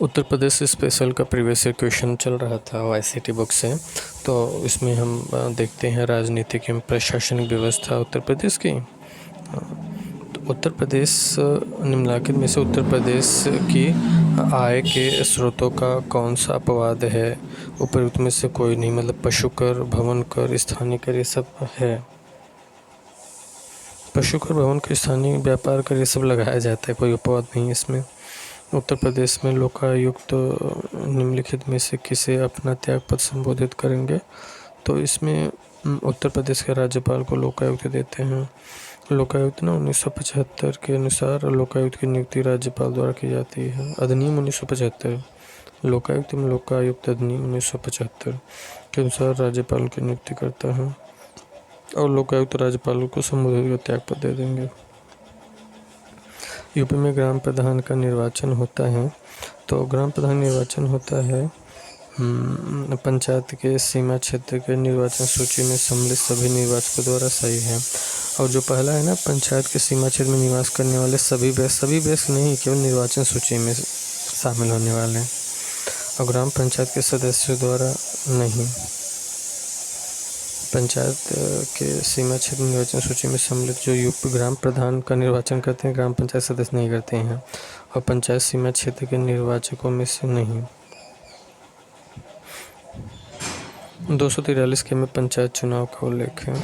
Uttar Pradesh special का previous year question चल रहा था ICT बुक से। तो इसमें हम देखते हैं राजनीतिक एवं प्रशासनिक व्यवस्था उत्तर प्रदेश की। तो उत्तर प्रदेश निम्नलिखित में से उत्तर प्रदेश की आय के स्रोतों का कौन सा अपवाद है? उपयुक्त में से कोई नहीं, मतलब पशु कर, भवन कर, स्थानीय कर, ये सब है। पशु कर, भवन कर, स्थानीय व्यापार कर, ये सब लगाया जाता है, कोई अपवाद नहीं इसमें। उत्तर प्रदेश में लोकायुक्त निम्नलिखित में से किसे अपना त्यागपत्र संबोधित करेंगे? तो इसमें उत्तर प्रदेश के राज्यपाल को लोकायुक्त देते हैं। लोकायुक्त ना 1975 के अनुसार लोकायुक्त की नियुक्ति राज्यपाल द्वारा की जाती है। अधिनियम 1975, लोकायुक्त में लोकायुक्त अधिनियम 1975 के अनुसार राज्यपाल की नियुक्ति करता है और लोकायुक्त राज्यपाल को संबोधित त्यागपत्र दे देंगे। यूपी में ग्राम प्रधान का निर्वाचन होता है। तो ग्राम प्रधान निर्वाचन होता है पंचायत के सीमा क्षेत्र के निर्वाचन सूची में सम्मिलित सभी निर्वाचकों द्वारा सही है। और जो पहला है ना, पंचायत के सीमा क्षेत्र में निवास करने वाले सभी व्यक्ति नहीं, केवल निर्वाचन सूची में शामिल होने वाले हैं, और ग्राम पंचायत के सदस्यों द्वारा नहीं। पंचायत के सीमा क्षेत्र निर्वाचन सूची में सम्मिलित जो यूपी ग्राम प्रधान का निर्वाचन करते हैं, ग्राम पंचायत सदस्य नहीं करते हैं, और पंचायत सीमा क्षेत्र के निर्वाचकों में से नहीं। 243 के में पंचायत चुनाव का उल्लेख है।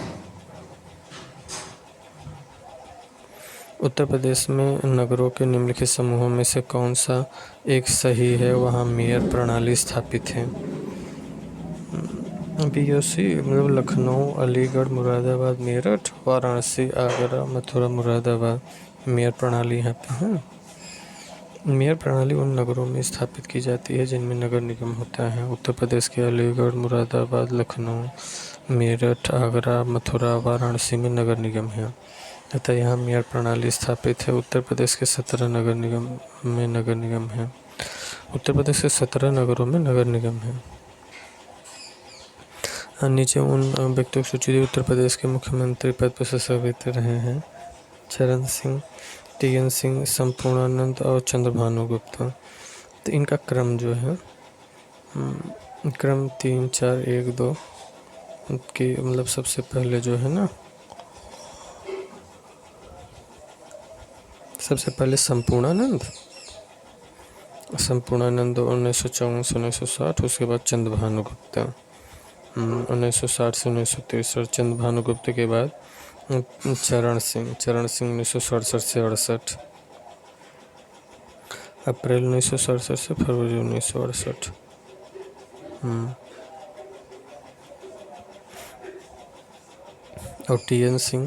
उत्तर प्रदेश में नगरों के निम्नलिखित समूहों में से कौन सा एक सही है? वहाँ मेयर प्रणाली स्थापित है। BOC मतलब लखनऊ, अलीगढ़, मुरादाबाद, मेरठ, वाराणसी, आगरा, मथुरा, मुरादाबाद। मेयर प्रणाली यहाँ पे है। मेयर प्रणाली उन नगरों में स्थापित की जाती है जिनमें नगर निगम होता है। उत्तर प्रदेश के अलीगढ़, मुरादाबाद, लखनऊ, मेरठ, आगरा, मथुरा, वाराणसी में नगर निगम है तथा यहाँ मेयर प्रणाली स्थापित है। उत्तर प्रदेश के 17 नगर निगम है। उत्तर प्रदेश के 17 नगरों में नगर निगम है। नीचे उन व्यक्तियों की सूची दी उत्तर प्रदेश के मुख्यमंत्री पद पर सुशोभित रहे हैं। चरण सिंह, TN सिंह, संपूर्णानंद और चंद्रभानु गुप्ता। तो इनका क्रम जो है क्रम 3, 4, 1, 2 की, मतलब सबसे पहले जो है ना, सबसे पहले संपूर्णानंद 1954 से 1960, उसके बाद चंद्रभानु गुप्ता 1960 से 1963, चंद्रभानुगुप्त के बाद चरण सिंह 1967 से 68, अप्रैल 1967 से फरवरी 1968। और TN सिंह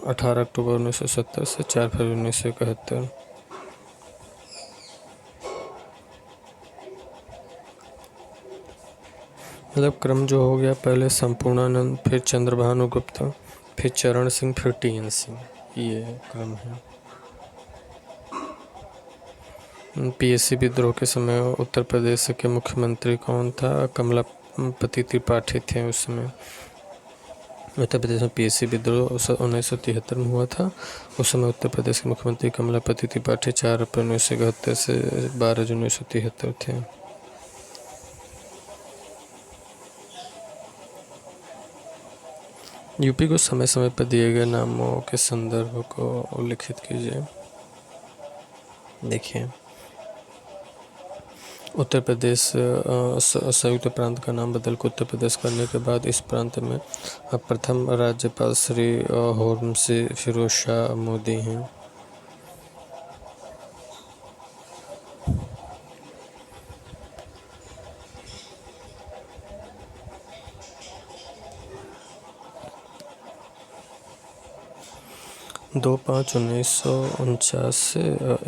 18 अक्टूबर 1970 से 4 फरवरी 1971। मतलब क्रम जो हो गया, पहले संपूर्णानंद, फिर चंद्रभानु गुप्ता, फिर चरण सिंह, फिर TN सिंह, ये क्रम है। PSC विद्रोह के समय उत्तर प्रदेश के मुख्यमंत्री कौन था? कमलापति त्रिपाठी थे उस समय। उत्तर प्रदेश में PSC विद्रोह 1973 में हुआ था। उस समय उत्तर प्रदेश के मुख्यमंत्री कमलापति त्रिपाठी 4 अप्रैल 1971 से 12 जून 1973 थे। यूपी को समय समय पर दिए गए नामों के संदर्भ को उल्लिखित कीजिए। देखिए, उत्तर प्रदेश संयुक्त प्रांत का नाम बदल कर उत्तर प्रदेश करने के बाद इस प्रांत में प्रथम राज्यपाल श्री होर्मुसी फिरोज शाह मोदी हैं। दो 5/1949 से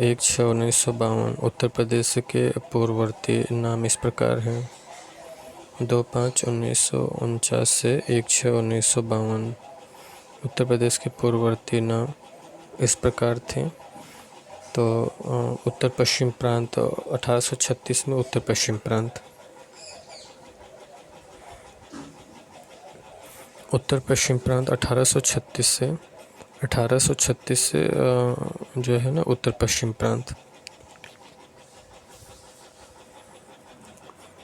1/6/1952। उत्तर प्रदेश के पूर्ववर्ती नाम इस प्रकार हैं। 2/5/1949 से 1/6/1952 उत्तर प्रदेश के पूर्ववर्ती नाम इस प्रकार थे। तो उत्तर पश्चिम प्रांत 1836 में उत्तर पश्चिम प्रांत, उत्तर पश्चिम प्रांत 1836 से जो है ना उत्तर पश्चिम प्रांत।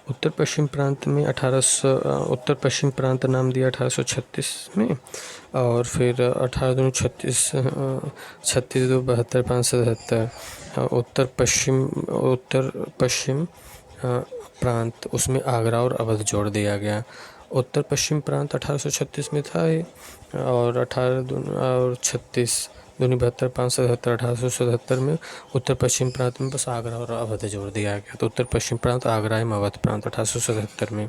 उत्तर पश्चिम प्रांत में 1800 उत्तर पश्चिम प्रांत नाम दिया 1836 में, और फिर 1836 छत्तीस 2 72 577 उत्तर पश्चिम प्रांत, उसमें आगरा और अवध जोड़ दिया गया। उत्तर पश्चिम प्रांत 1836 में था ये, और 36 दूनी 72 577 1877 में उत्तर पश्चिम प्रांत में बस आगरा और अवध जोड़ दिया गया। तो उत्तर पश्चिम प्रांत आगरा एवं अवध प्रांत 1877 में।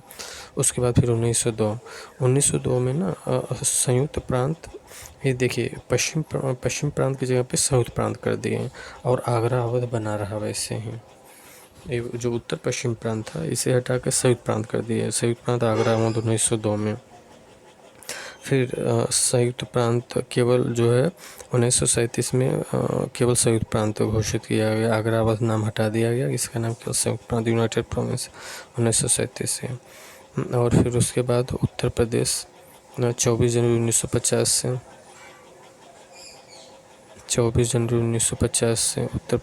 उसके बाद फिर 1902 में ना संयुक्त प्रांत, ये देखिए पश्चिम प्रांत की जगह पे संयुक्त प्रांत कर दिए, और आगरा अवध बना रहा वैसे ही। ये जो उत्तर पश्चिम प्रांत था इसे हटा कर संयुक्त प्रांत कर दिए, संयुक्त प्रांत आगरा अवध 1902 में। फिर संयुक्त प्रांत केवल जो है 1937 में केवल संयुक्त प्रांत घोषित किया गया, आगरा अवध नाम हटा दिया गया, इसका नाम केवल संयुक्त प्रांत यूनाइटेड प्रोविंस 1937 से। और फिर उसके बाद उत्तर प्रदेश 24 जनवरी 1950 से 24 जनवरी 1950 से उत्तर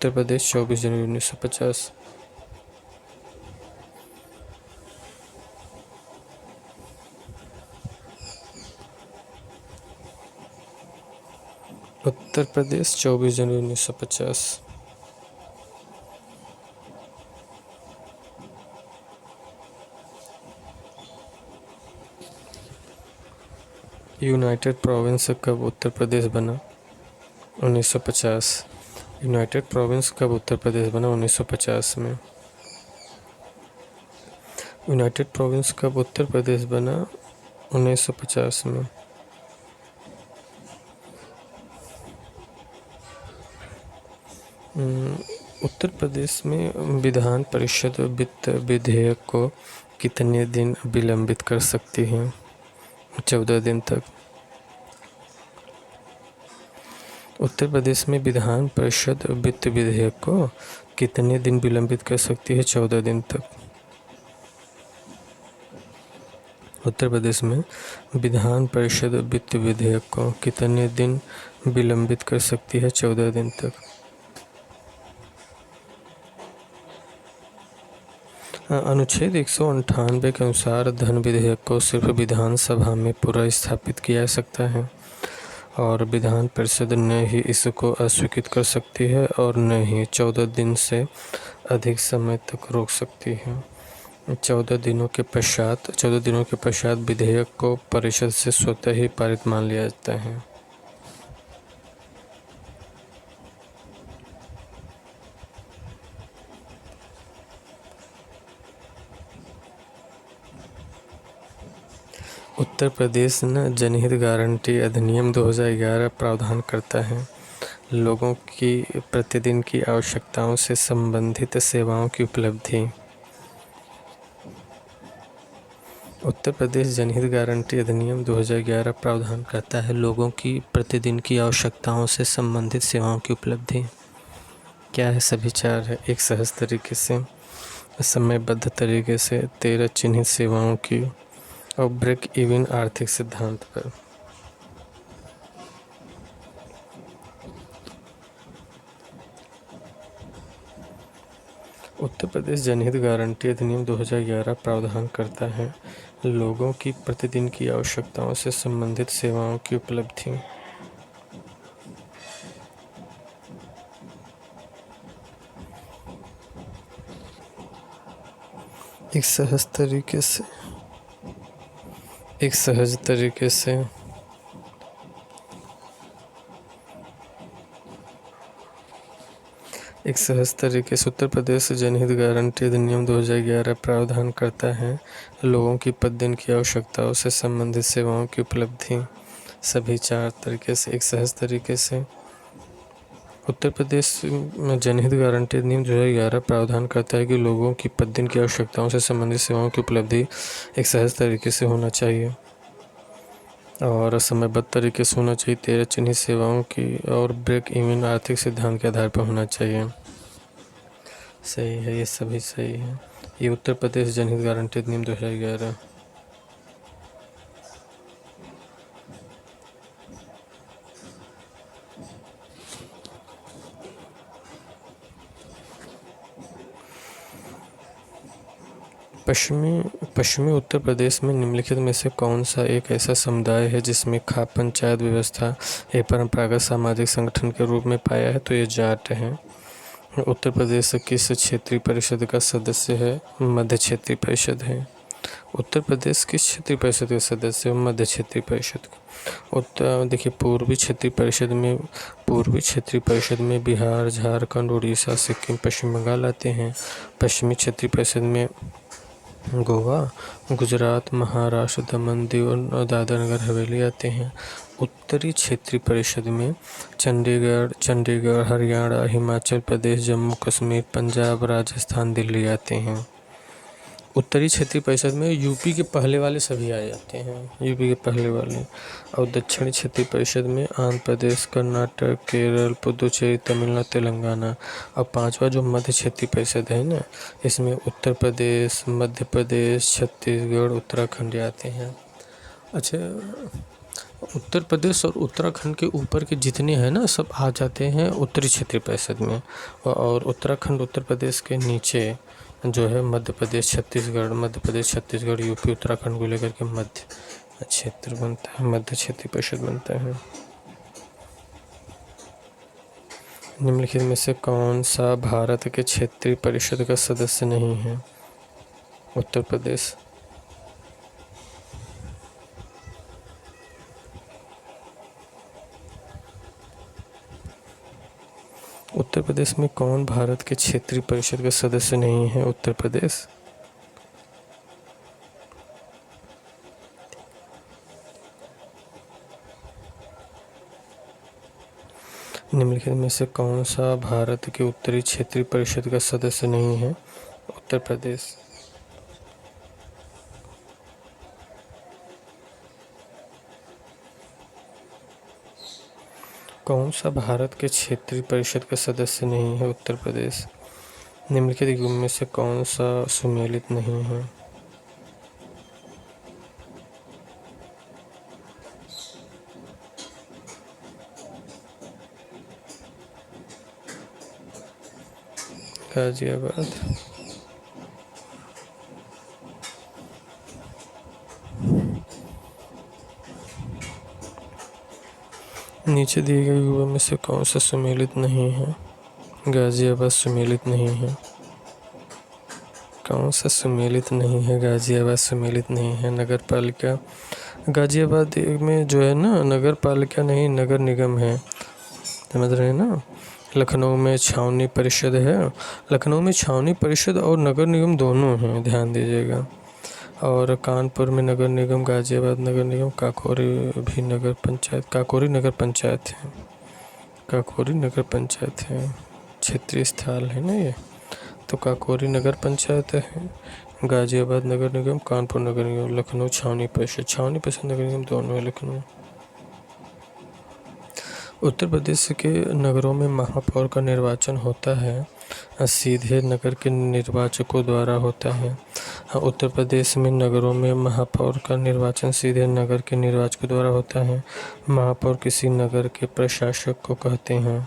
प्रदेश 24 जनवरी 1950। उत्तर प्रदेश 24 जनवरी 1950। यूनाइटेड प्रोविंस कब उत्तर प्रदेश बना? 1950। यूनाइटेड प्रोविंस कब उत्तर प्रदेश बना? 1950 में। यूनाइटेड प्रोविंस कब उत्तर प्रदेश बना? 1950 में। उत्तर प्रदेश में विधान परिषद वित्त विधेयक को कितने दिन विलंबित कर सकती है? 14 दिन तक। उत्तर प्रदेश में विधान परिषद वित्त विधेयक को कितने दिन विलंबित कर सकती है? 14 दिन तक। उत्तर प्रदेश में विधान परिषद वित्त विधेयक को कितने दिन विलंबित कर सकती है? 14 दिन तक। अनुच्छेद 198 के अनुसार धन विधेयक को सिर्फ विधानसभा में पूरा स्थापित किया जा सकता है, और विधान परिषद न ही इसको अस्वीकृत कर सकती है और न ही 14 दिन से अधिक समय तक रोक सकती है। 14 दिनों के पश्चात विधेयक को परिषद से स्वतः ही पारित मान लिया जाता है। उत्तर प्रदेश न जनहित गारंटी अधिनियम 2011 प्रावधान करता है लोगों की प्रतिदिन की आवश्यकताओं से संबंधित सेवाओं की उपलब्धि। उत्तर प्रदेश जनहित गारंटी अधिनियम 2011 प्रावधान करता है लोगों की प्रतिदिन की आवश्यकताओं से संबंधित सेवाओं की उपलब्धि। क्या है? सभी चार है। एक सहज तरीके से, समयबद्ध तरीके से, 13 चिन्हित सेवाओं की, और ब्रेक इवन आर्थिक सिद्धांत पर। उत्तर प्रदेश जनहित गारंटी अधिनियम 2011 प्रावधान करता है लोगों की प्रतिदिन की आवश्यकताओं से संबंधित सेवाओं की उपलब्धि। एक सहज तरीके से, उत्तर प्रदेश जनहित गारंटी अधिनियम 2011 प्रावधान करता है लोगों की प्रतिदिन की आवश्यकताओं से संबंधित सेवाओं की उपलब्धि। सभी चार तरीके से, एक सहज तरीके से। उत्तर प्रदेश में जनहित गारंटी अधिनियम 2011 प्रावधान करता है कि लोगों की प्रतिदिन की आवश्यकताओं से संबंधित सेवाओं की उपलब्धि एक सहज तरीके से होना चाहिए और समयबद्ध तरीके से होना चाहिए, 13 चिन्हित सेवाओं की, और ब्रेक इवन आर्थिक सिद्धांत के आधार पर होना चाहिए। सही है, ये सभी सही है। ये उत्तर प्रदेश जनहित गारंटी अधिनियम 2011। पश्चिमी उत्तर प्रदेश में निम्नलिखित में से कौन सा एक ऐसा समुदाय है जिसमें खाप पंचायत व्यवस्था एक परंपरागत सामाजिक संगठन के रूप में पाया है? तो ये जाट है। उत्तर प्रदेश किस क्षेत्रीय परिषद का सदस्य है? मध्य क्षेत्रीय परिषद है। उत्तर प्रदेश किस क्षेत्रीय परिषद के सदस्य है? मध्य क्षेत्रीय परिषद। उत्तर देखिए, पूर्वी क्षेत्रीय परिषद में बिहार, झारखंड, उड़ीसा, सिक्किम, पश्चिम बंगाल आते हैं। पश्चिमी क्षेत्रीय परिषद में गोवा, गुजरात, महाराष्ट्र, दमन, दीव और दादरा नगर हवेली आते हैं। उत्तरी क्षेत्रीय परिषद में चंडीगढ़, हरियाणा, हिमाचल प्रदेश, जम्मू कश्मीर, पंजाब, राजस्थान, दिल्ली आते हैं। उत्तरी क्षेत्रीय परिषद में यूपी के पहले वाले सभी आ जाते हैं, यूपी के पहले वाले। और दक्षिणी क्षेत्रीय परिषद में आंध्र प्रदेश, कर्नाटक, केरल, पुदुचेरी, तमिलनाडु, तेलंगाना। और पांचवा जो मध्य क्षेत्रीय परिषद है ना, इसमें उत्तर प्रदेश, मध्य प्रदेश, छत्तीसगढ़, उत्तराखंड आते हैं। अच्छा, उत्तर प्रदेश और उत्तराखंड के ऊपर के जितने हैं ना, सब आ जाते हैं उत्तरी क्षेत्रीय परिषद में। और उत्तराखंड उत्तर प्रदेश के नीचे जो है मध्य प्रदेश, छत्तीसगढ़, यूपी, उत्तराखंड को लेकर के मध्य क्षेत्र बनता है, मध्य क्षेत्रीय परिषद बनता है। निम्नलिखित में से कौन सा भारत के क्षेत्रीय परिषद का सदस्य नहीं है? उत्तर प्रदेश। उत्तर प्रदेश में कौन भारत के क्षेत्रीय परिषद का सदस्य नहीं है? उत्तर प्रदेश। निम्नलिखित में से कौन सा भारत के उत्तरी क्षेत्रीय परिषद का सदस्य नहीं है? उत्तर प्रदेश। कौन सा भारत के क्षेत्रीय परिषद का सदस्य नहीं है? उत्तर प्रदेश। निम्नलिखित में से कौन सा सुमेलित नहीं है? गाजियाबाद। नीचे दिए गए युवा में से कौन सा सुमेलित नहीं है? गाजियाबाद सुमेलित नहीं है। कौन सा सुमेलित नहीं है? गाजियाबाद सुमेलित नहीं है। नगर पालिका गाजियाबाद में जो है ना, नगर पालिका नहीं, नगर निगम है, समझ रहे हैं ना। लखनऊ में छावनी परिषद है, लखनऊ में छावनी परिषद और नगर निगम दोनों हैं, ध्यान दीजिएगा। और कानपुर में नगर निगम, गाजियाबाद नगर निगम, काकोरी भी नगर पंचायत, काकोरी नगर पंचायत है, काकोरी नगर पंचायत है, क्षेत्रीय स्थल है ना ये। तो काकोरी नगर पंचायत है, गाजियाबाद नगर निगम, कानपुर नगर निगम, लखनऊ छावनी परिषद नगर निगम दोनों है लखनऊ। उत्तर प्रदेश के नगरों में महापौर का निर्वाचन होता है, सीधे नगर के निर्वाचकों द्वारा होता है। उत्तर प्रदेश में नगरों में महापौर का निर्वाचन सीधे नगर के निर्वाचकों द्वारा होता है। महापौर किसी नगर के प्रशासक को कहते हैं।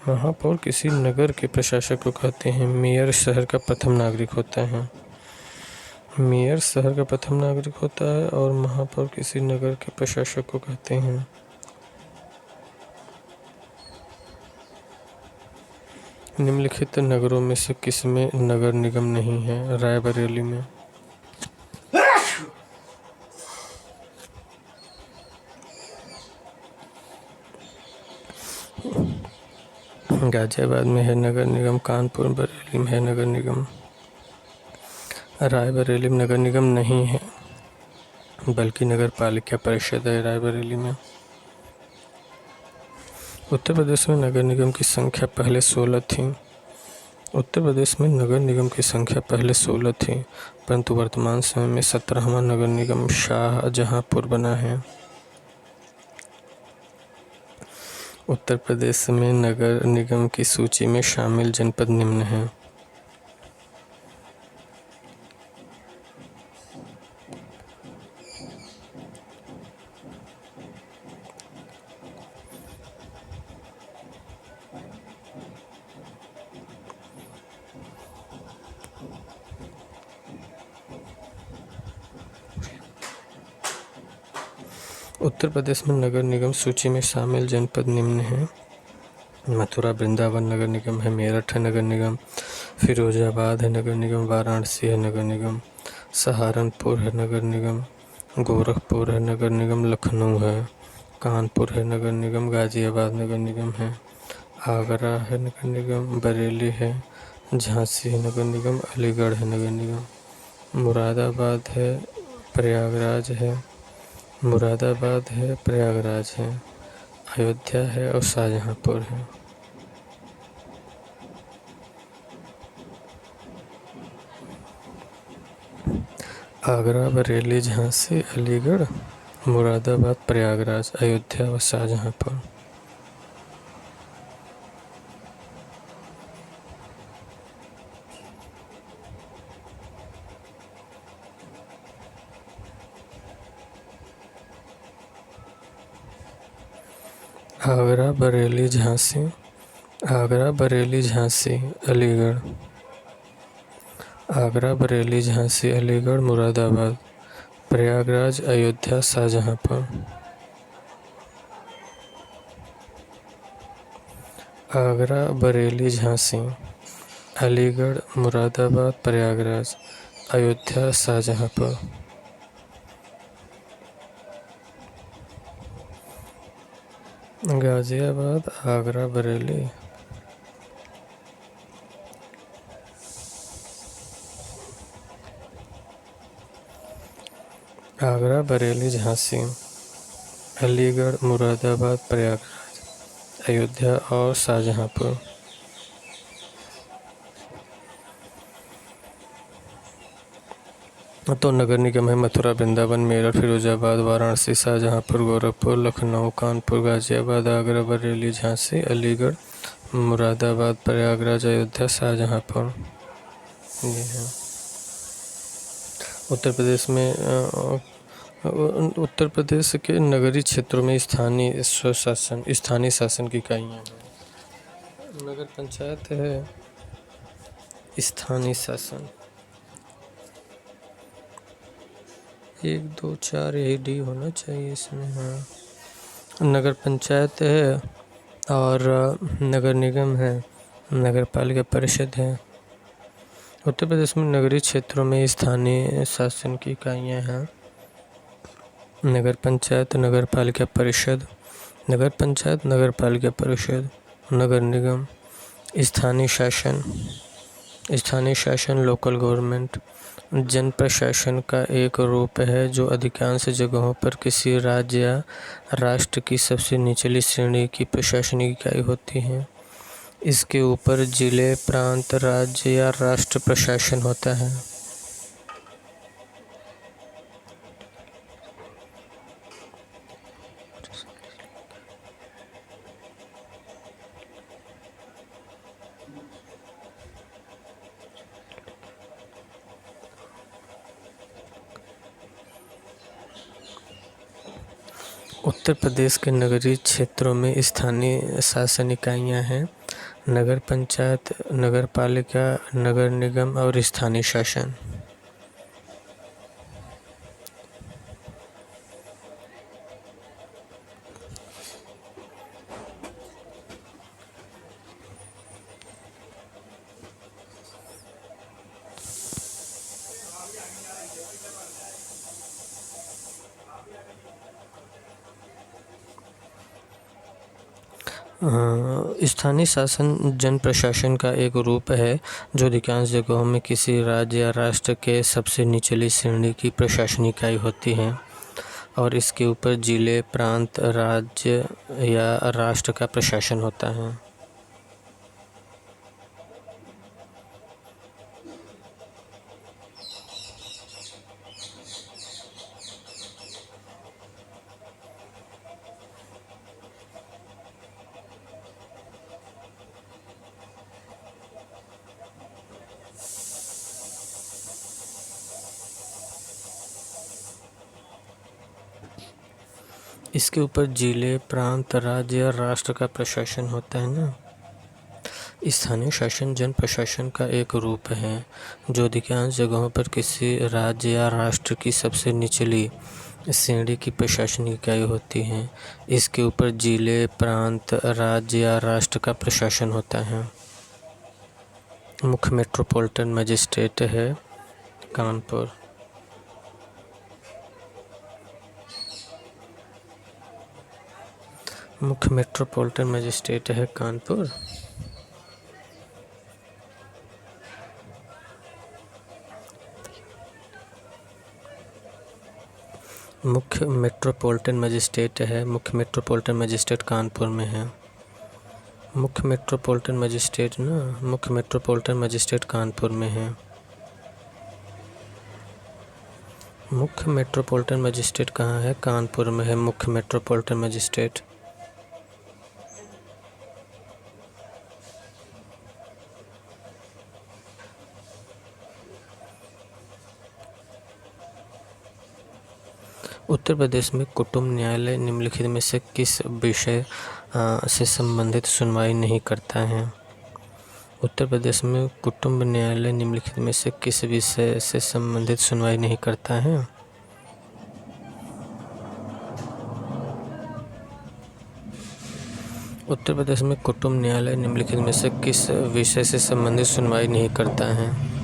महापौर किसी नगर के प्रशासक को कहते हैं। मेयर शहर का प्रथम नागरिक होता है। मेयर शहर का प्रथम नागरिक होता है और महापौर किसी नगर के प्रशासक को कहते हैं। निम्नलिखित नगरों में से किसमें नगर निगम नहीं है? रायबरेली में। गाजियाबाद में है नगर निगम, कानपुर बरेली में है नगर निगम, रायबरेली में नगर निगम नहीं है, बल्कि नगर पालिका परिषद है रायबरेली में। उत्तर प्रदेश में नगर निगम की संख्या पहले 16 थी। उत्तर प्रदेश में नगर निगम की संख्या पहले 16 थी, परंतु वर्तमान समय में 17वां नगर निगम शाहजहांपुर बना है। उत्तर प्रदेश में नगर निगम की सूची में शामिल जनपद निम्न हैं। उत्तर प्रदेश में नगर निगम सूची में शामिल जनपद निम्न हैं: मथुरा वृंदावन नगर निगम है, मेरठ है नगर निगम, फिरोजाबाद है नगर निगम, वाराणसी है नगर निगम, सहारनपुर है नगर निगम, गोरखपुर है नगर निगम, लखनऊ है, कानपुर है नगर निगम, गाज़ियाबाद नगर निगम है, आगरा है नगर निगम, बरेली है, झांसी है नगर निगम, अलीगढ़ है नगर निगम, मुरादाबाद है, प्रयागराज है, मुरादाबाद है, प्रयागराज है, अयोध्या है और शाहजहाँपुर है। आगरा, बरेली, झांसी, अलीगढ़, मुरादाबाद, प्रयागराज, अयोध्या व शाहजहाँपुर। आगरा, बरेली, झांसी, आगरा, बरेली, झांसी, अलीगढ़, आगरा, बरेली, झांसी, अलीगढ़, मुरादाबाद, प्रयागराज, अयोध्या, शाहजहाँपुर। आगरा, बरेली, झांसी, अलीगढ़, मुरादाबाद, प्रयागराज, अयोध्या, शाहजहाँपुर। गाज़ियाबाद, आगरा, बरेली, आगरा, बरेली, झांसी, अलीगढ़, मुरादाबाद, प्रयागराज, अयोध्या और शाहजहाँपुर। तो नगर निगम है मथुरा, वृंदावन, मेरठ, फिरोजाबाद, वाराणसी, शाहजहाँपुर, गोरखपुर, लखनऊ, कानपुर, गाज़ियाबाद, आगरा, बरेली, झांसी, अलीगढ़, मुरादाबाद, प्रयागराज, अयोध्या, शाहजहाँपुर। ये है उत्तर प्रदेश के नगरीय क्षेत्रों में स्थानीय शासन की इकाइयाँ हैं। नगर पंचायत है, स्थानीय शासन 1 2 4 यही डी होना चाहिए इसमें। हाँ, नगर पंचायत है और नगर निगम है, नगर पालिका परिषद है। उत्तर प्रदेश में नगरीय क्षेत्रों में स्थानीय शासन की इकाइयाँ हैं: नगर पंचायत, नगर पालिका परिषद, नगर पंचायत, नगर पालिका परिषद, नगर निगम। स्थानीय शासन, स्थानीय शासन लोकल गवर्नमेंट जन प्रशासन का एक रूप है जो अधिकांश जगहों पर किसी राज्य या राष्ट्र की सबसे निचली श्रेणी की प्रशासनिक इकाई होती है। इसके ऊपर जिले, प्रांत, राज्य या राष्ट्र प्रशासन होता है। उत्तर प्रदेश के नगरीय क्षेत्रों में स्थानीय शासन इकाइयाँ हैं: नगर पंचायत, नगर पालिका, नगर निगम और स्थानीय शासन। स्थानीय शासन जन प्रशासन का एक रूप है जो अधिकांश जगहों में किसी राज्य या राष्ट्र के सबसे निचली श्रेणी की प्रशासनिक इकाई होती है और इसके ऊपर जिले, प्रांत, राज्य या राष्ट्र का प्रशासन होता है। इसके ऊपर जिले, प्रांत, राज्य या राष्ट्र का प्रशासन होता है ना। स्थानीय शासन जन प्रशासन का एक रूप है जो अधिकांश जगहों पर किसी राज्य या राष्ट्र की सबसे निचली श्रेणी की प्रशासनिक इकाई होती है। इसके ऊपर जिले, प्रांत, राज्य या राष्ट्र का प्रशासन होता है। मुख्य मेट्रोपॉलिटन मजिस्ट्रेट है कानपुर। मुख्य मेट्रोपॉलिटन मजिस्ट्रेट है कानपुर। मुख्य मेट्रोपॉलिटन मजिस्ट्रेट है। मुख्य मेट्रोपॉलिटन मजिस्ट्रेट कानपुर में है। मुख्य मेट्रोपॉलिटन मजिस्ट्रेट कानपुर में है। मुख्य मेट्रोपॉलिटन मजिस्ट्रेट कहाँ है? कानपुर में है मुख्य मेट्रोपॉलिटन मजिस्ट्रेट। उत्तर प्रदेश में कुटुम्ब न्यायालय निम्नलिखित में से किस विषय से संबंधित सुनवाई नहीं करता है? उत्तर प्रदेश में कुटुम्ब न्यायालय निम्नलिखित में से किस विषय से संबंधित सुनवाई नहीं करता है? उत्तर प्रदेश में कुटुम्ब न्यायालय निम्नलिखित में से किस विषय से संबंधित सुनवाई नहीं करता है?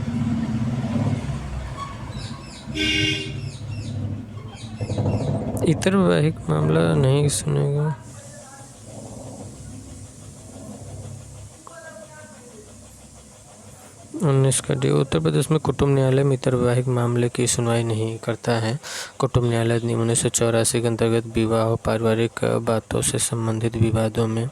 इतर वैवाहिक मामला नहीं सुनेगा। इसका डी। उत्तर प्रदेश में कुटुम्ब न्यायालय में इतर वैवाहिक मामले की सुनवाई नहीं करता है। कुटुम्ब न्यायालय अधिनियम 1984 के अंतर्गत विवाह और पारिवारिक बातों से संबंधित विवादों में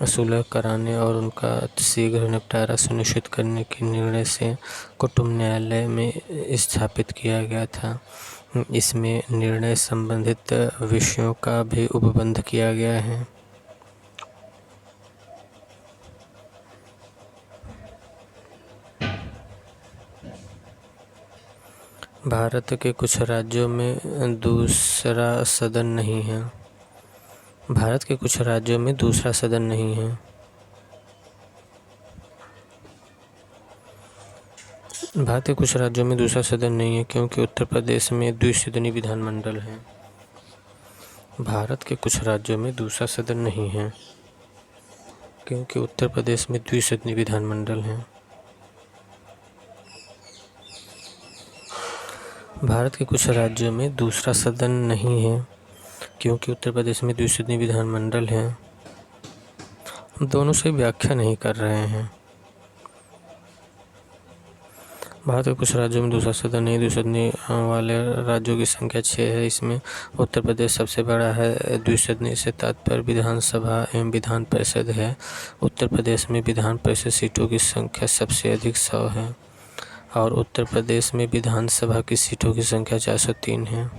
सुलह कराने और उनका शीघ्र निपटारा सुनिश्चित करने के निर्णय से कुटुम्ब न्यायालय में स्थापित किया गया था। इसमें निर्णय संबंधित विषयों का भी उपबंध किया गया है। भारत के कुछ राज्यों में दूसरा सदन नहीं है। भारत के कुछ राज्यों में दूसरा सदन नहीं है। भारत के कुछ राज्यों में दूसरा सदन नहीं है क्योंकि उत्तर प्रदेश में द्विसदनीय विधानमंडल है। भारत के कुछ राज्यों में दूसरा सदन नहीं है क्योंकि उत्तर प्रदेश में द्विसदनीय विधानमंडल है। भारत के कुछ राज्यों में दूसरा सदन नहीं है क्योंकि उत्तर प्रदेश में द्विसदनीय विधानमंडल है। हम दोनों से व्याख्या नहीं कर रहे हैं। भारत के कुछ राज्यों में दूसरा सदन नहीं, द्विसदनीय वाले राज्यों की संख्या 6 है। इसमें उत्तर प्रदेश सबसे बड़ा है। द्विसदनीय से तात्पर्य विधानसभा एवं विधान परिषद है। उत्तर प्रदेश में विधान परिषद सीटों की संख्या सबसे अधिक 100 है और उत्तर प्रदेश में विधानसभा की सीटों की संख्या 403 है।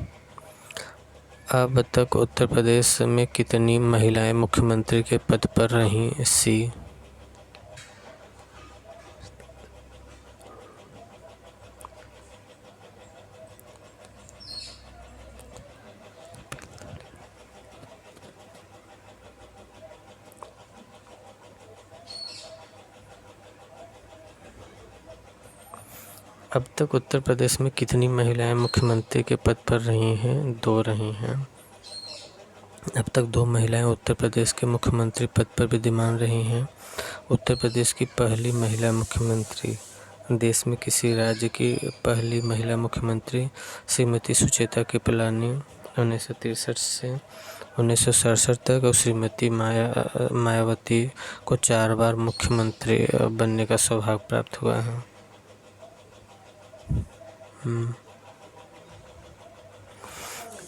अब तक उत्तर प्रदेश में कितनी महिलाएं मुख्यमंत्री के पद पर रहीं? सी। अब तक उत्तर प्रदेश में कितनी महिलाएं मुख्यमंत्री के पद पर रही हैं? 2 रही हैं। अब तक 2 महिलाएं उत्तर प्रदेश के मुख्यमंत्री पद पर विद्यमान रही हैं। उत्तर प्रदेश की पहली महिला मुख्यमंत्री। देश में किसी राज्य की पहली महिला मुख्यमंत्री श्रीमती सुचेता कृपलानी 1963 से 1967 तक और श्रीमती मायावती को 4 बार मुख्यमंत्री बनने का सौभाग्य प्राप्त हुआ है।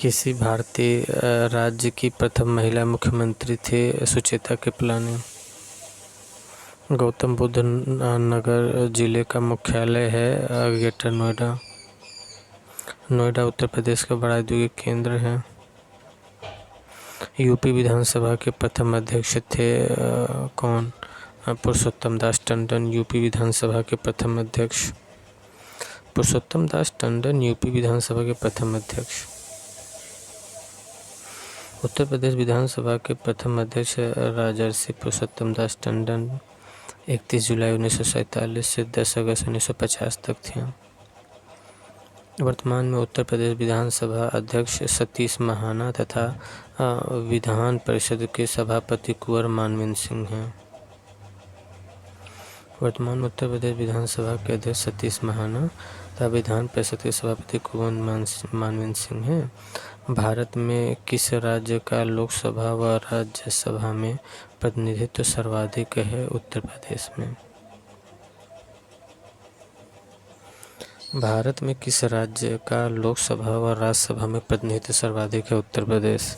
किसी भारतीय राज्य की प्रथम महिला मुख्यमंत्री थे सुचेता कृपलानी। गौतम बुद्ध नगर जिले का मुख्यालय है ग्रेटर नोएडा। नोएडा उत्तर प्रदेश का बड़ा औद्योगिक केंद्र है। यूपी विधानसभा के प्रथम अध्यक्ष थे कौन? पुरुषोत्तम दास टंडन यूपी विधानसभा के प्रथम अध्यक्ष। पुरुषोत्तम दास टंडन यूपी विधानसभा के प्रथम अध्यक्ष। उत्तर प्रदेश विधानसभा के प्रथम अध्यक्ष राजर्षि पुरुषोत्तम दास टंडन 31 जुलाई 1947 से 10 अगस्त 1950 तक थे। वर्तमान में उत्तर प्रदेश विधानसभा अध्यक्ष सतीश महाना तथा विधान परिषद के सभापति कुंवर मानवेंद्र सिंह हैं। वर्तमान में उत्तर प्रदेश विधानसभा के अध्यक्ष सतीश महाना तथा विधान परिषद के सभापति कुंवर मानवेंद्र सिंह हैं। भारत में किस राज्य का लोकसभा व राज्यसभा में प्रतिनिधित्व सर्वाधिक है? उत्तर प्रदेश में। भारत में किस राज्य का लोकसभा व राज्यसभा में प्रतिनिधित्व सर्वाधिक है? उत्तर प्रदेश।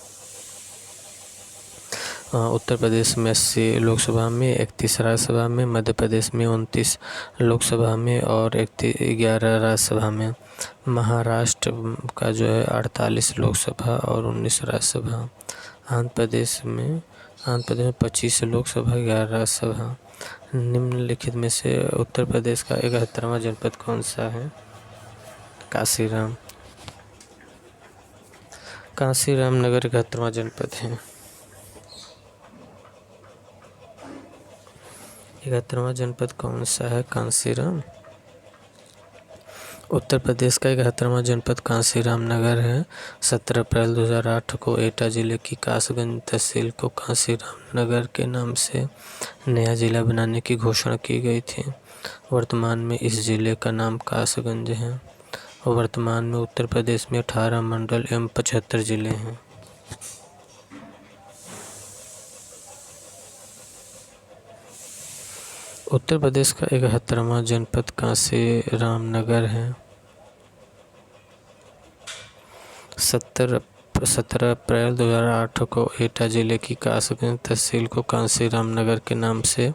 उत्तर प्रदेश में 80 लोकसभा में, 31 राज्यसभा में, मध्य प्रदेश में 29 लोकसभा में और 11 राज्यसभा में। महाराष्ट्र का जो है 48 लोकसभा और 19 राज्यसभा। आंध्र प्रदेश में 25 लोकसभा, 11 राज्यसभा। निम्नलिखित में से उत्तर प्रदेश का 71वां जनपद कौन सा है? कांसीराम। कांसीराम नगर 71वां जनपद है। 71वां जनपद कौन सा है? कांसीराम। उत्तर प्रदेश का 71वां जनपद कांसीराम नगर है। 17 अप्रैल 2008 को एटा जिले की कासगंज तहसील को कांसीराम नगर के नाम से नया जिला बनाने की घोषणा की गई थी। वर्तमान में इस जिले का नाम कासगंज है। वर्तमान में उत्तर प्रदेश में 18 मंडल एवं 75 जिले हैं। उत्तर प्रदेश का 71वां जनपद कांसीराम नगर है। 17 अप्रैल 2008 को एटा जिले की कासगंज तहसील को कांसीराम नगर के नाम से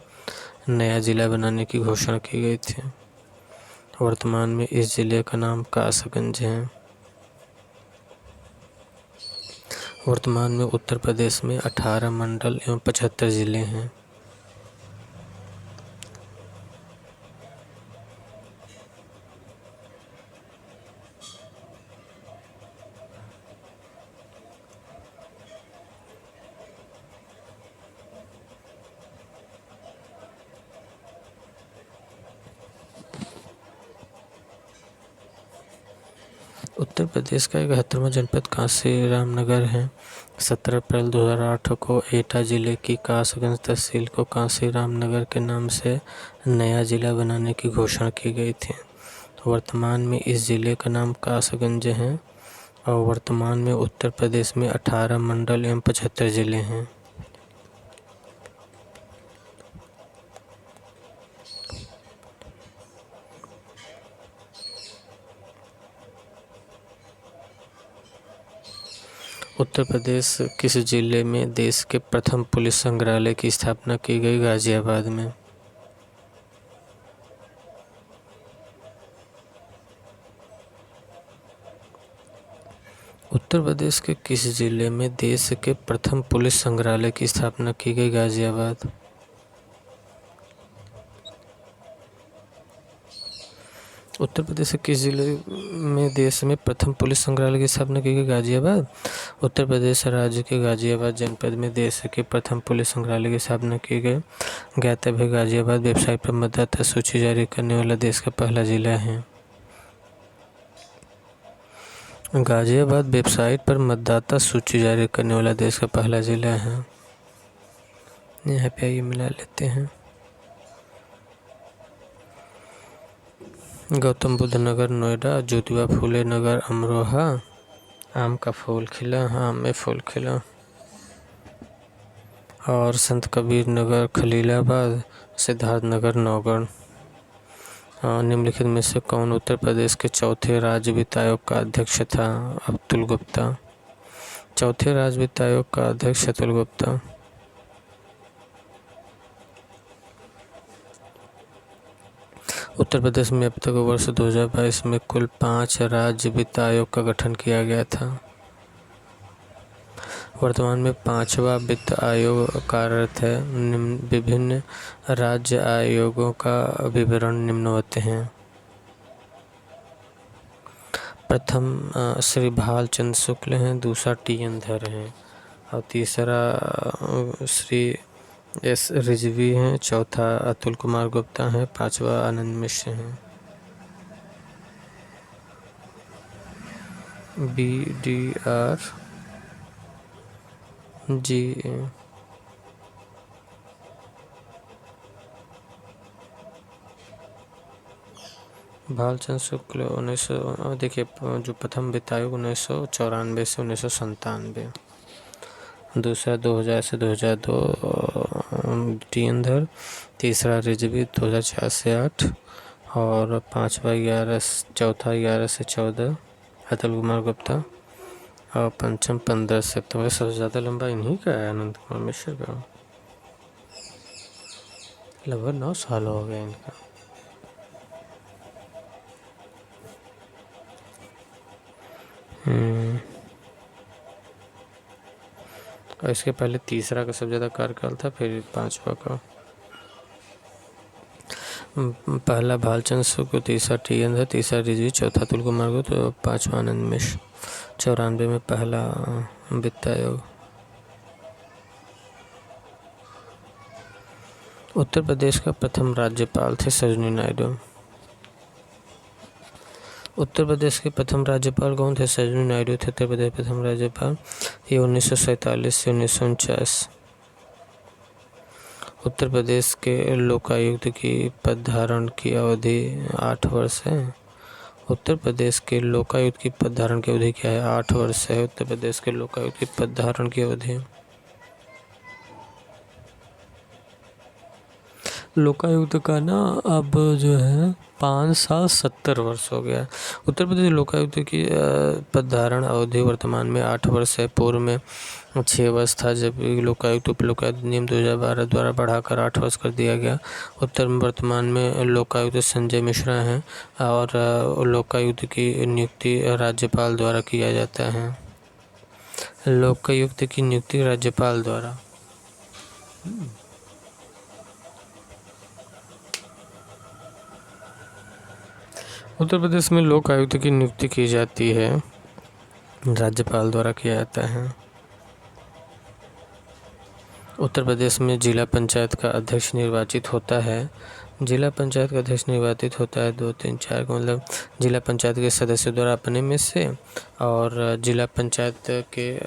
नया जिला बनाने की घोषणा की गई थी। वर्तमान में इस जिले का नाम कासगंज है। वर्तमान में उत्तर प्रदेश में 18 मंडल एवं 75 जिले हैं। उत्तर प्रदेश का 71वां जनपद कांसीराम नगर है। 17 अप्रैल 2008 को एटा जिले की कासगंज तहसील को कांसीराम नगर के नाम से नया जिला बनाने की घोषणा की गई थी। वर्तमान में इस जिले का नाम कासगंज है और वर्तमान में उत्तर प्रदेश में 18 मंडल एवं 75 जिले हैं। उत्तर प्रदेश किस जिले में देश के प्रथम पुलिस संग्रहालय की स्थापना की गई? गाजियाबाद में। उत्तर प्रदेश के किस जिले में देश के प्रथम पुलिस संग्रहालय की स्थापना की गई? गाजियाबाद। उत्तर प्रदेश के किस जिले में देश में प्रथम पुलिस संग्रहालय की स्थापना की गई? गाजियाबाद। उत्तर प्रदेश राज्य के गाजियाबाद जनपद में देश के प्रथम पुलिस संग्रहालय की स्थापना की गई। ज्ञातव्य है गाजियाबाद वेबसाइट पर मतदाता सूची जारी करने वाला देश का पहला जिला है। गाजियाबाद वेबसाइट पर मतदाता सूची जारी करने वाला देश का पहला जिला है। यहाँ पे आइए मिला लेते हैं। गौतम बुद्ध नगर नोएडा, ज्योतिबा फूले नगर अमरोहा, आम का फूल खिला, आम में फूल खिला, और संत कबीर नगर खलीलाबाद, सिद्धार्थ नगर नौगढ़। निम्नलिखित में से कौन उत्तर प्रदेश के चौथे राज्य वित्त आयोग का अध्यक्ष था? अतुल गुप्ता। चौथे राज्य वित्त आयोग का अध्यक्ष अतुल गुप्ता। उत्तर प्रदेश में अब तक वर्ष 2022 में कुल 5 राज्य वित्त आयोग का गठन किया गया था। वर्तमान में 5वां वित्त आयोग कार्यरत है। विभिन्न राज्य आयोगों का विवरण निम्नवत हैं। प्रथम श्री भालचंद्र शुक्ल हैं, दूसरा टी.एन. धर हैं और तीसरा श्री एस. रिजवी हैं, चौथा अतुल कुमार गुप्ता हैं, पांचवा आनंद मिश्र हैं। BDRGA। भालचंद शुक्ल 1900, देखिए जो प्रथम वित्त आयोग 1994 से 1997, दूसरा 2000 से 2002 टी धर, तीसरा रिजवी 2004 से 8, और चौथा 11 से 14 अतुल कुमार गुप्ता, और पंचम 15 सितंबर। सबसे ज़्यादा लंबा इन्हीं का है, अनंत कुमार मिश्र का, लगभग 9 साल हो गए इनका। और इसके पहले तीसरा का सबसे ज़्यादा कार्यकाल था, फिर पांचवा का। पहला भालचंद शुक्ल, तीसरा टी एन धर, तीसरा रिजवी, चौथा अतुल कुमार गुप्ता, तो पांचवा आनंद मिश्र। 94 में पहला वित्त आयोग। उत्तर प्रदेश का प्रथम राज्यपाल थे सरोजिनी नायडू। उत्तर प्रदेश के प्रथम राज्यपाल कौन थे? सरोजिनी नायडू थे उत्तर प्रदेश के प्रथम राज्यपाल। ये 1947 से 1949। उत्तर प्रदेश के लोकायुक्त की पदधारण की अवधि 8 वर्ष है। उत्तर प्रदेश के लोकायुक्त की पदधारण की अवधि क्या है? 8 वर्ष है उत्तर प्रदेश के लोकायुक्त की पदधारण की अवधि। लोकायुक्त का ना अब जो है 5 साल 70 वर्ष हो गया। उत्तर प्रदेश लोकायुक्त की पदधारण अवधि वर्तमान में 8 वर्ष है। पूर्व में 6 वर्ष था, जब लोकायुक्त उप लोकायुक्त नियम 2012 द्वारा बढ़ाकर 8 वर्ष कर दिया गया। वर्तमान में लोकायुक्त संजय मिश्रा हैं, और लोकायुक्त की नियुक्ति राज्यपाल द्वारा किया जाता है। लोकायुक्त की नियुक्ति राज्यपाल द्वारा। उत्तर प्रदेश में लोक आयुक्त की नियुक्ति की जाती है, राज्यपाल द्वारा किया जाता है। उत्तर प्रदेश में जिला पंचायत का अध्यक्ष निर्वाचित होता है। जिला पंचायत का अध्यक्ष निर्वाचित होता है 2, 3, 4 का मतलब जिला पंचायत के सदस्यों द्वारा अपने में से, और जिला पंचायत के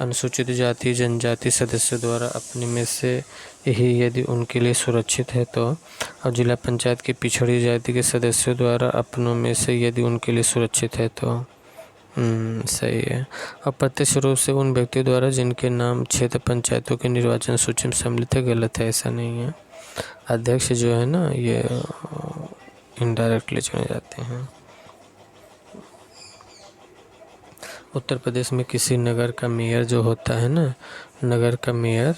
अनुसूचित जाति जनजाति सदस्यों द्वारा अपने में से ही यदि उनके लिए सुरक्षित है तो, और जिला पंचायत की पिछड़ी जाति के सदस्यों द्वारा अपनों में से यदि उनके लिए सुरक्षित है तो। सही है। और प्रत्यक्ष रूप से उन व्यक्तियों द्वारा जिनके नाम क्षेत्र पंचायतों के निर्वाचन सूची में सम्मिलित है। गलत है, ऐसा नहीं है। अध्यक्ष जो है ना, ये इनडायरेक्टली चुने जाते हैं। उत्तर प्रदेश में किसी नगर का मेयर जो होता है ना, नगर का मेयर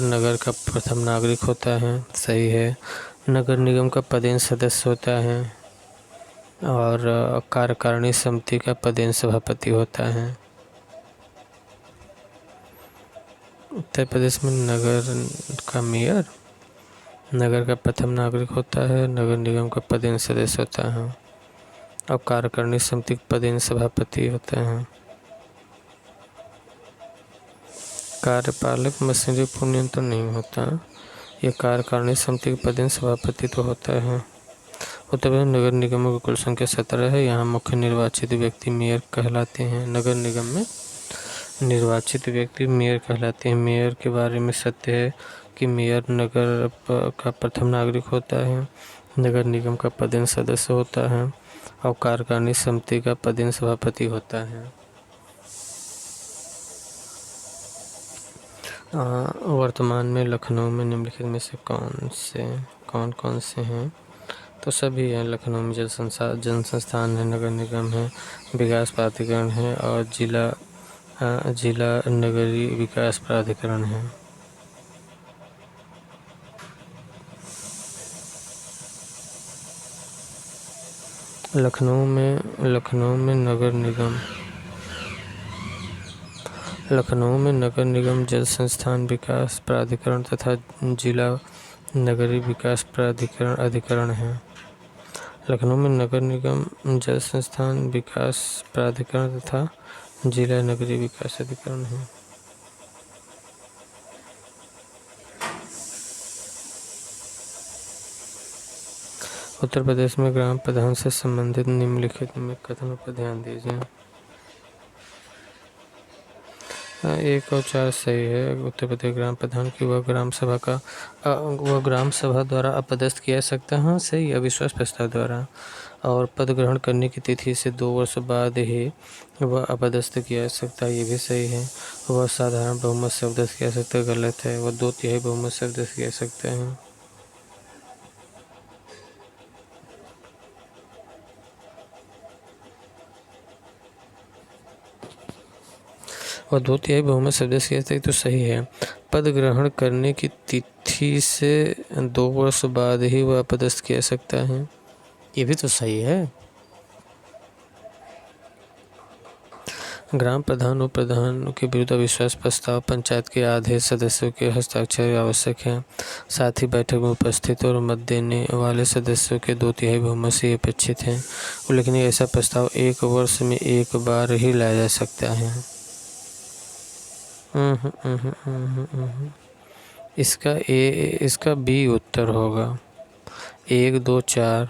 नगर का प्रथम नागरिक होता है। सही है। नगर निगम का पदेन सदस्य होता है, और कार्यकारिणी समिति का पदेन सभापति होता है। उत्तर प्रदेश में नगर का मेयर नगर का प्रथम नागरिक होता है, नगर निगम का पदेन सदस्य होता है, और कार्यकारिणी समिति के पदेन सभापति होते हैं। कार्यपालक मशीनरी पर नियंत्रण नहीं होता, यह कार्यकारिणी समिति के पदेन सभापति तो होता है। उत्तर प्रदेश नगर निगमों की कुल संख्या 17 है। यहाँ मुख्य निर्वाचित व्यक्ति मेयर कहलाते हैं। नगर निगम में निर्वाचित व्यक्ति मेयर कहलाते हैं। मेयर के बारे में सत्य है कि मेयर नगर का प्रथम नागरिक होता है, नगर निगम का पदेन सदस्य होता है, और कार्यकारिणी समिति का पदेन सभापति होता है। वर्तमान में लखनऊ में निम्नलिखित में से कौन कौन से हैं? तो सभी हैं। लखनऊ में जन संस्थान है, नगर निगम है, विकास प्राधिकरण है, और जिला नगरीय विकास प्राधिकरण है। लखनऊ में नगर निगम जल संस्थान विकास प्राधिकरण तथा जिला नगरीय विकास प्राधिकरण अधिकरण है। लखनऊ में नगर निगम जल संस्थान विकास प्राधिकरण तथा जिला नगरीय विकास अधिकरण है। उत्तर प्रदेश में ग्राम प्रधान से संबंधित निम्नलिखित में कथनों पर ध्यान दीजिए। 1 और 4 सही है। उत्तर प्रदेश ग्राम प्रधान की वह ग्राम सभा द्वारा अपदस्थ किया जा सकता है। हाँ सही, अविश्वास प्रस्ताव द्वारा। और पद ग्रहण करने की तिथि से 2 वर्ष बाद ही वह अपदस्थ किया जा सकता है, ये भी सही है। वह साधारण बहुमत से अपदस्थ किया जा सकता है, गलत है। वह 2/3 बहुमत से अपदस्थ किया जा सकता है। और 2/3 बहुमत से अपदस्थ किया जा सकता है, तो सही है। पद ग्रहण करने की तिथि से 2 वर्ष बाद ही वह अपदस्थ किया जा सकता है, ये भी तो सही है। ग्राम प्रधान और प्रधान के विरुद्ध अविश्वास प्रस्ताव पंचायत के आधे सदस्यों के हस्ताक्षर आवश्यक है। साथ ही बैठक में उपस्थित और मत देने वाले सदस्यों के 2/3 बहुमत से अपेक्षित है। उल्लेखनीय ऐसा प्रस्ताव 1 वर्ष में 1 बार ही लाया जा सकता है। इसका बी उत्तर होगा। 1, 2, 4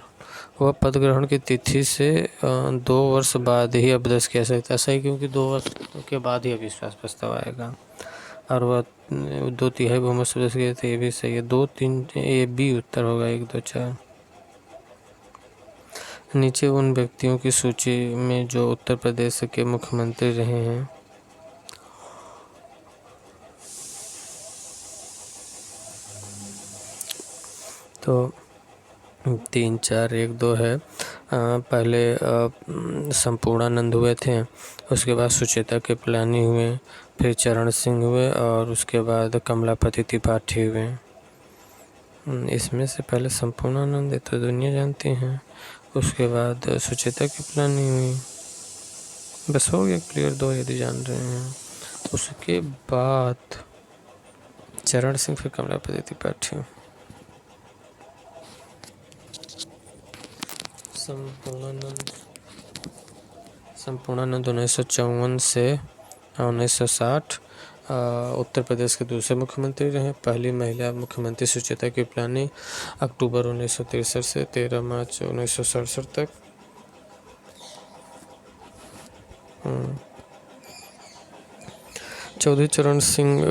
वह पद ग्रहण की तिथि से 2 वर्ष बाद ही अपदस्थ किया सकता है, सही, क्योंकि 2 वर्ष के बाद ही अविश्वास प्रस्ताव आएगा। और वह 2/3 बहुमत से अपदस्थ किया, तो ये भी सही है। 2, 3 ये बी उत्तर होगा। 1, 2, 4। नीचे उन व्यक्तियों की सूची में जो उत्तर प्रदेश के मुख्यमंत्री रहे हैं। तो 3, 4, 1, 2 है। पहले संपूर्णानंद हुए थे, उसके बाद सुचेता कृपलानी हुए, फिर चरण सिंह हुए और उसके बाद कमलापति त्रिपाठी हुए। इसमें से पहले संपूर्णानंद है तो दुनिया जानती हैं, उसके बाद सुचेता कृपलानी हुई। बस हो गया क्लियर, 2 यदि जान रहे हैं। उसके बाद चरण सिंह, फिर कमलापति त्रिपाठी। संपूर्णानंद 1954 से 1960 उत्तर प्रदेश के दूसरे मुख्यमंत्री रहे। पहली महिला मुख्यमंत्री सुचेता कृपलानी अक्टूबर 1963 से 13 मार्च 1967 तक। चौधरी चरण सिंह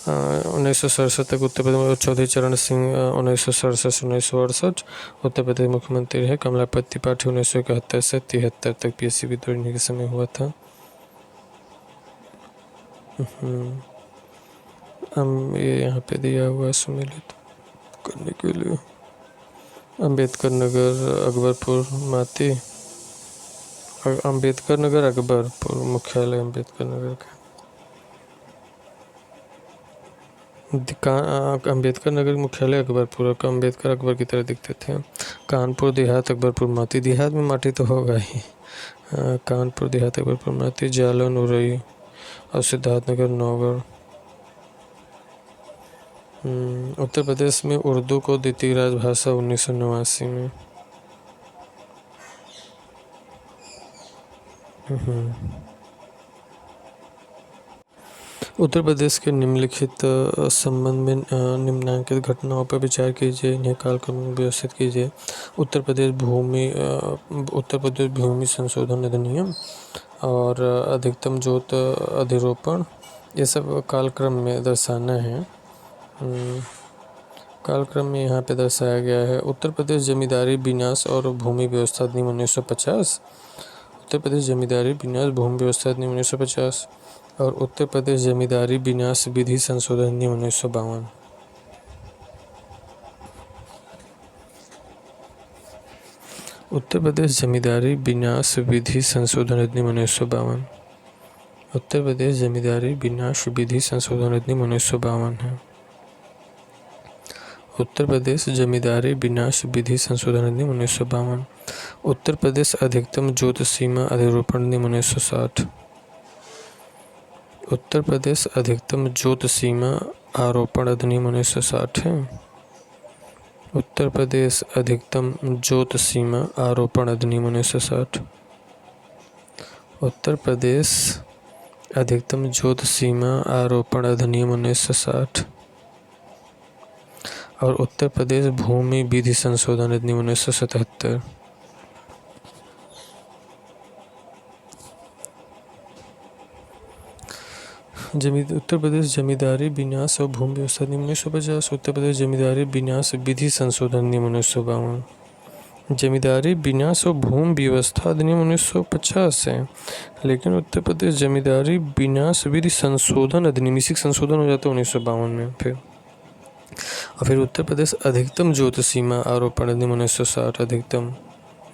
1967 तक उत्तर प्रदेश। चौधरी चरण सिंह 1967 से 1968 उत्तर प्रदेश मुख्यमंत्री रहे। कमलापति त्रिपाठी 1971 से 73 तक PSC विद्रोह के समय हुआ था। ये यहाँ पे दिया हुआ है सम्मिलित करने के लिए। अंबेडकर नगर अकबरपुर माती, अंबेडकर नगर अकबरपुर मुख्यालय अम्बेडकर नगर का। अंबेडकर नगर मुख्यालय अकबरपुर, अम्बेडकर अकबर की तरह दिखते थे। कानपुर देहात अकबरपुर माती, देहात में माटी तो होगा ही। कानपुर देहात अकबरपुर माती, जालन उरई और सिद्धार्थनगर नौगढ़। उत्तर प्रदेश में उर्दू को द्वितीय राजभाषा 1989 में। उत्तर प्रदेश के निम्नलिखित संबंध में निम्नांकित घटनाओं पर विचार कीजिए, इन्हें कालक्रम में व्यवस्थित कीजिए। उत्तर प्रदेश भूमि संशोधन अधिनियम और अधिकतम जोत अधिरोपण, ये सब कालक्रम में दर्शाना है। कालक्रम में यहाँ पे दर्शाया गया है। उत्तर प्रदेश जमींदारी विन्यास और भूमि व्यवस्था अधिनियम 1950, उत्तर प्रदेश जमींदारी विन्यास भूमि व्यवस्था अधिनियम 1950 और उत्तर प्रदेश जमींदारी विन्यास विधि संशोधन अधिनियम 1952। उत्तर प्रदेश जमींदारी विन्यास विधि संशोधन अधिनियम 1952। उत्तर प्रदेश जमींदारी विन्यास विधि संशोधन अधिनियम 1952 है। उत्तर प्रदेश जमींदारी विन्यास विधि संशोधन अधिनियम 1952। उत्तर प्रदेश अधिकतम जोत सीमा अधिरोपण अधिनियम 1960। उत्तर प्रदेश अधिकतम जोत सीमा आरोपण अधिनियम 1960 है। उत्तर प्रदेश अधिकतम जोत सीमा आरोपण अधिनियम 1960। उत्तर प्रदेश अधिकतम जोत सीमा आरोपण अधिनियम 1960। और उत्तर प्रदेश भूमि विधि संशोधन अधिनियम 1977। उत्तर प्रदेश जमींदारी विन्यास और भूमि व्यवस्था अधिनियम 1950। उत्तर प्रदेश जमींदारी विन्यास विधि संशोधन अधिनियम 1952। जमींदारी विन्यास और भूमि व्यवस्था अधिनियम 1950 है, लेकिन उत्तर प्रदेश जमींदारी विन्यास विधि संशोधन अधिनियम, इसी संशोधन हो जाता है 1952 में। फिर उत्तर प्रदेश अधिकतम ज्योति सीमा आरोपण अधिनियम 1960, अधिकतम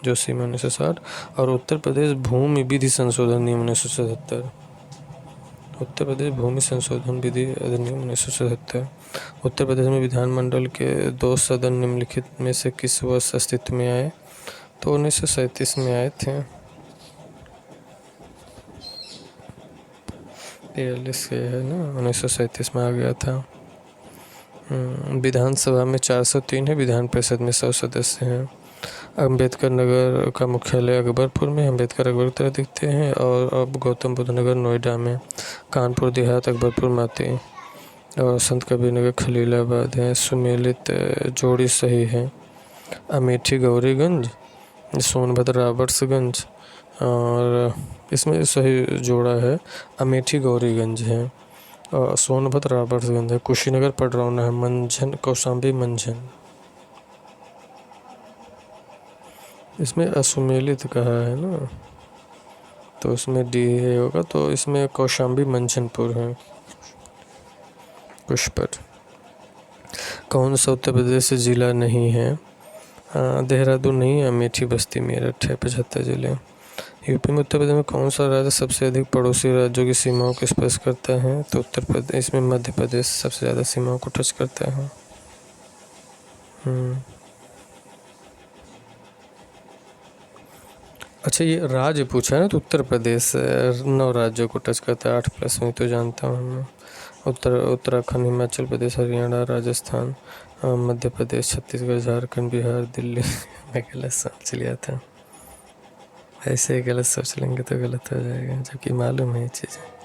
जो सीमा 1960। और उत्तर प्रदेश भूमि विधि संशोधन अधिनियम 1977। उत्तर प्रदेश भूमि संशोधन विधि अधिनियम 1977। उत्तर प्रदेश में विधानमंडल के 2 सदन निम्नलिखित में से किस वर्ष अस्तित्व में आए? तो 1937 में आए थे। 43 के है ना, 1937 में आ गया था। विधानसभा में 403 है, विधान परिषद में 100 सदस्य हैं। अम्बेडकर नगर का मुख्यालय अकबरपुर में, अम्बेडकर अकबर की तरह दिखते हैं। और अब गौतम बुद्ध नगर नोएडा में, कानपुर देहात अकबरपुर माते, और संत कबीर नगर खलीलाबाद है। सुमेलित जोड़ी सही है। अमेठी गौरीगंज, सोनभद्र रॉबर्ट्सगंज, और इसमें सही जोड़ा है अमेठी गौरीगंज है, और सोनभद्र रॉबर्ट्सगंज है। कुशीनगर पडरौना है। मंझन कौशाम्बी मंझन, इसमें असुमेलित कहा है ना, तो उसमें डी है होगा, तो इसमें कौशाम्बी मंझनपुर है। पुष्पर। कौन सा उत्तर प्रदेश से जिला नहीं है? देहरादून नहीं, अमेठी बस्ती मेरठ है। 75 जिले। यूपी में उत्तर प्रदेश में कौन सा राज्य सबसे अधिक पड़ोसी राज्यों की सीमाओं को स्पर्श करता है? तो उत्तर प्रदेश, इसमें मध्य प्रदेश सबसे ज़्यादा सीमाओं को टच करता है। अच्छा, ये राज्य पूछा है ना, तो उत्तर प्रदेश 9 राज्यों को टच करता है, 8+ में तो जानता हूँ मैं। उत्तराखंड, हिमाचल प्रदेश, हरियाणा, राजस्थान, मध्य प्रदेश, छत्तीसगढ़, झारखंड, बिहार, दिल्ली। मैं गलत सोच लिया था, ऐसे ही गलत सोच लेंगे तो गलत हो जाएगा, जबकि मालूम है ये चीज़ें।